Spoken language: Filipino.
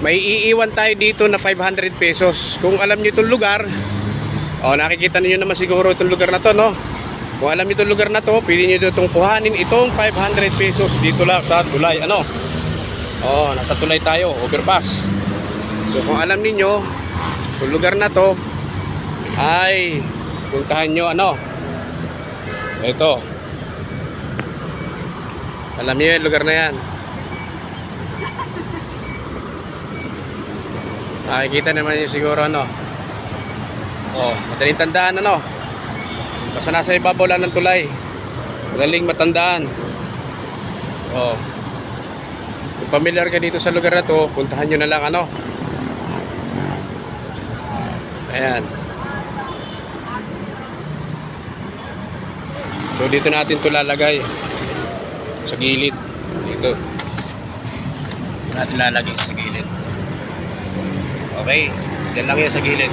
may iiwan tayo dito na 500 pesos. Kung alam nyo itong lugar, nakikita niyo naman siguro itong lugar na to, no? Kung alam nyo itong lugar na to, pwede nyo itong kuhanin itong 500 pesos dito lang sa tulay, ano? Nasa tulay tayo, overpass. So kung alam niyo itong lugar na to, ay puntahan nyo, ano? Ito. Alam niyo yung lugar na yan. Nakikita naman niyo siguro, ano? Madaling tandaan, ano? Basta nasa ibabaw lang ng tulay, madaling matandaan. Kung familiar ka dito sa lugar na to, puntahan nyo na lang, ano? Ayan. So dito natin ito lalagay sa gilid. Dito natin lalagay sa gilid. Okay, dyan lang yan sa gilid.